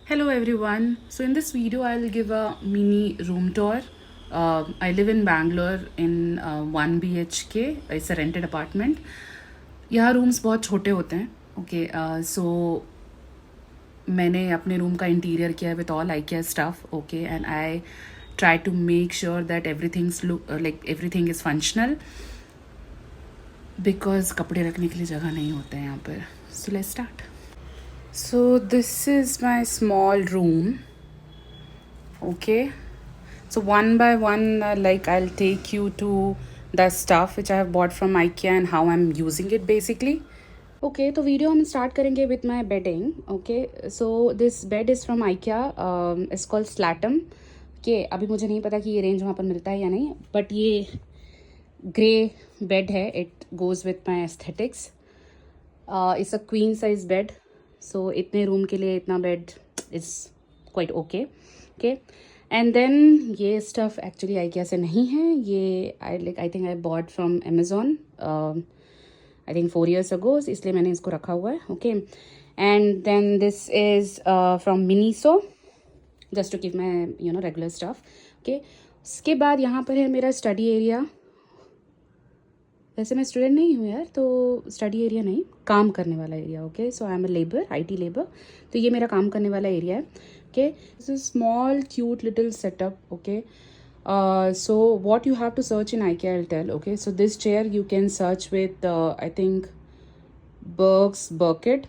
Hello everyone. So in this video I'll give a mini room tour. I live in Bangalore in 1 BHK. It's a rented apartment. यहाँ rooms बहुत छोटे होते हैं. Okay so मैंने अपने room का interior किया है with all IKEA stuff. Okay and I try to make sure that everything is functional because कपड़े रखने के लिए जगह नहीं होते हैं यहाँ पर. So let's start. So this is my small room. Okay, so one by one I'll take you to the stuff which I have bought from IKEA and how I'm using it basically. Okay, तो video हम start करेंगे with my bedding. Okay, so this bed is from IKEA. It's called Slattum. Okay, अभी मुझे नहीं पता कि ये range वहाँ पर मिलता है या नहीं, बट ये ग्रे बेड है. It goes with my aesthetics. It's a queen size bed. So इतने रूम के लिए इतना bed is quite okay. Okay, and then ये स्टफ एक्चुअली IKEA से नहीं है. ये I think I bought from Amazon I think 4 years ago, इसलिए मैंने इसको रखा हुआ है. Okay, and then this is from Miniso, just to give my regular stuff. Okay, उसके बाद यहाँ पर है मेरा स्टडी एरिया. वैसे मैं स्टूडेंट नहीं हूँ यार, तो स्टडी एरिया नहीं, काम करने वाला area. Okay, so I am a labour, IT labour. तो ये मेरा काम करने वाला एरिया है. Okay, this is small cute little setup. Okay, so what you have to search in IKEA I'll tell. Okay, so this chair you can search with I think Burkett.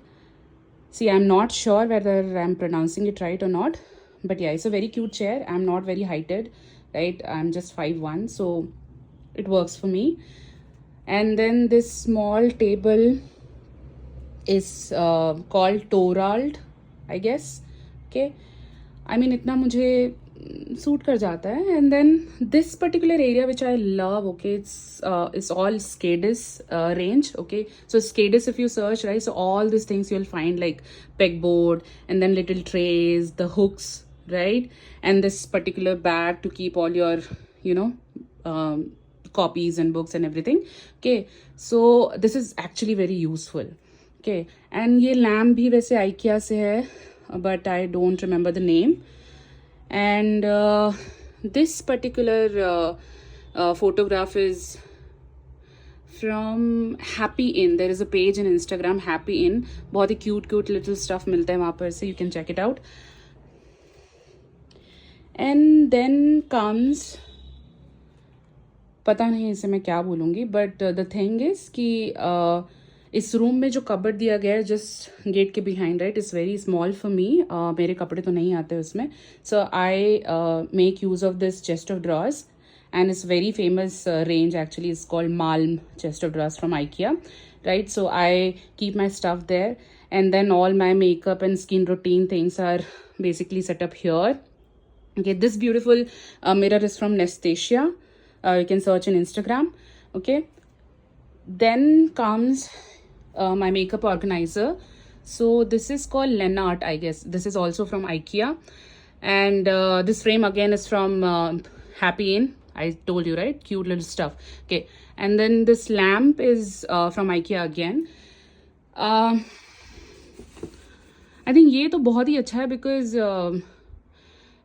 See, I'm not sure whether I'm pronouncing it right or not, but yeah, it's a very cute chair. I'm not very heighted, right? I'm just 5'1", so it works for me. And then this small table is called Torald, I guess. Okay, I mean इतना मुझे suit कर जाता है. And then this particular area which I love. Okay, it's all SCADIS range. Okay, so SCADIS, if you search, right, so all these things you'll find like pegboard and then little trays, the hooks, right, and this particular bag to keep all your copies and books and everything. Okay, so this is actually very useful. Okay, and ये lamp भी वैसे IKEA से है, but I don't remember the name. And this particular photograph is from Happy Inn. There is a page in Instagram, Happy Inn. बहुत ही cute little stuff मिलता है वहाँ पर से. You can check it out. And then comes, पता नहीं इसे मैं क्या बोलूँगी, but the thing is कि इस रूम में जो कबर्ड दिया गया है जस्ट गेट के behind, right, is very small for me. मेरे कपड़े तो नहीं आते उसमें. So I make use of this chest of drawers and it's very famous range actually. It's called Malm chest of drawers from IKEA, right? So I keep my stuff there, and then all my makeup and skin routine things are basically set up here. Okay, this beautiful mirror is from Nestasia. You can search on Instagram. Okay, then comes my makeup organizer. So this is called Lennart, I guess. This is also from IKEA, and this frame again is from Happy Inn. I told you, right? Cute little stuff. Okay, and then this lamp is from IKEA again. I think ये तो बहुत ही अच्छा है because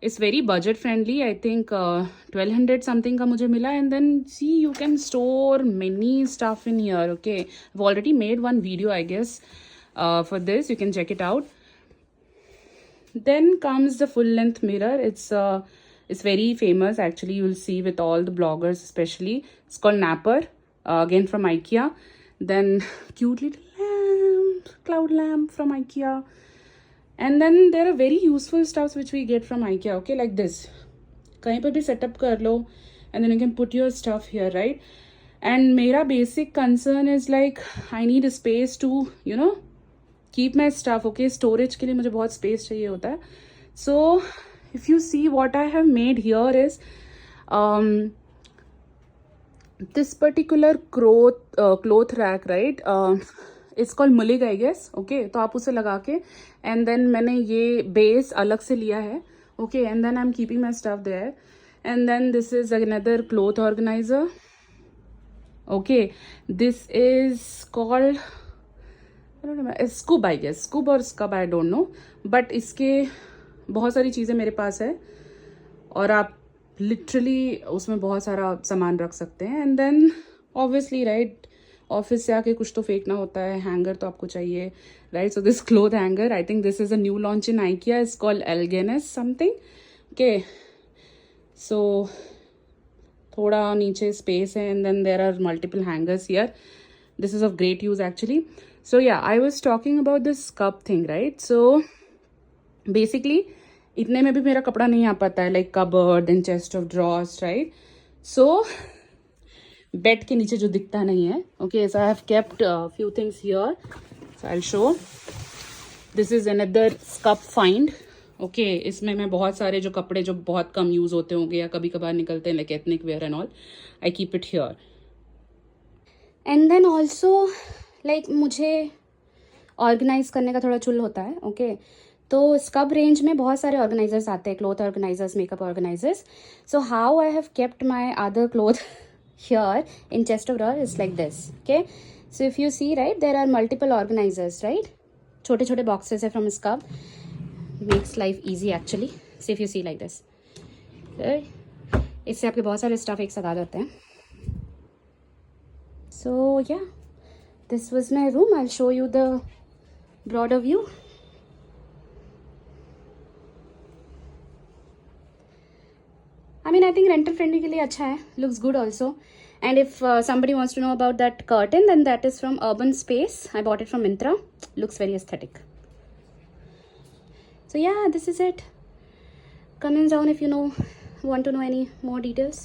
it's very budget friendly. I think 1200 something का मुझे मिला. And then see, you can store many stuff in here. Okay, I've already made one video, I guess, for this. You can check it out. Then comes the full length mirror. It's very famous actually. You'll see with all the bloggers especially. It's called Napper, again from IKEA. Then cute little lamp, cloud lamp from IKEA. And then there are very useful stuffs which we get from IKEA. Okay, like this. कहीं पर भी setup कर लो, and then you can put your stuff here, right? And मेरा basic concern is like I need a space to keep my stuff. Okay, storage के लिए मुझे बहुत space चाहिए होता है. So if you see what I have made here is this particular cloth rack, right? It's called Mullig, I guess. Okay, तो आप उसे लगा के, and then मैंने ये base अलग से लिया है. Okay, and then I'm keeping my stuff there. And then this is another cloth organizer. Okay, this is called, I don't know, Scoob, I guess. Scoob or Scub, I don't know. But इसके बहुत सारी चीज़ें मेरे पास है और आप literally उसमें बहुत सारा सामान रख सकते हैं. And then obviously right, office से आके कुछ तो फेंकना होता है, हैंगर तो आपको चाहिए right. So this cloth hanger, I think this is a new launch in IKEA, is called एल्गेनस समथिंग. ओके, सो थोड़ा नीचे स्पेस है and then there are multiple hangers here. This is of great use actually. So yeah, I was talking about this cup thing right. So basically इतने में भी मेरा कपड़ा नहीं आ पाता है, like cupboard and chest of drawers right. So bed के नीचे जो दिखता नहीं है, okay, so I have kept few things here. So I will show. This is another cup find. Okay, इसमें मैं बहुत सारे जो कपड़े जो बहुत कम यूज होते होंगे या कभी कभार निकलते हैं, like ethnic wear and all, I keep it here. And then also like मुझे ऑर्गेनाइज करने का थोड़ा चुल होता है. ओके, तो स्कब रेंज में बहुत सारे ऑर्गेनाइजर्स आते हैं, cloth organizers, makeup organizers. So how I have kept my other cloth here in chest of drawer is like this. Okay, so if you see right, there are multiple organizers right. छोटे छोटे boxes है from Scub, makes life easy actually. So if you see like this, इससे आपके बहुत सारे stuff एक साथ आ जाते हैं. So yeah, this was my room. I'll show you the broader view. I mean, I think renter friendly के लिए अच्छा है. Looks good also. And if somebody wants to know about that curtain, then that is from Urban Space. I bought it from Myntra. Looks very aesthetic. So yeah, this is it. Comment down if you want to know any more details.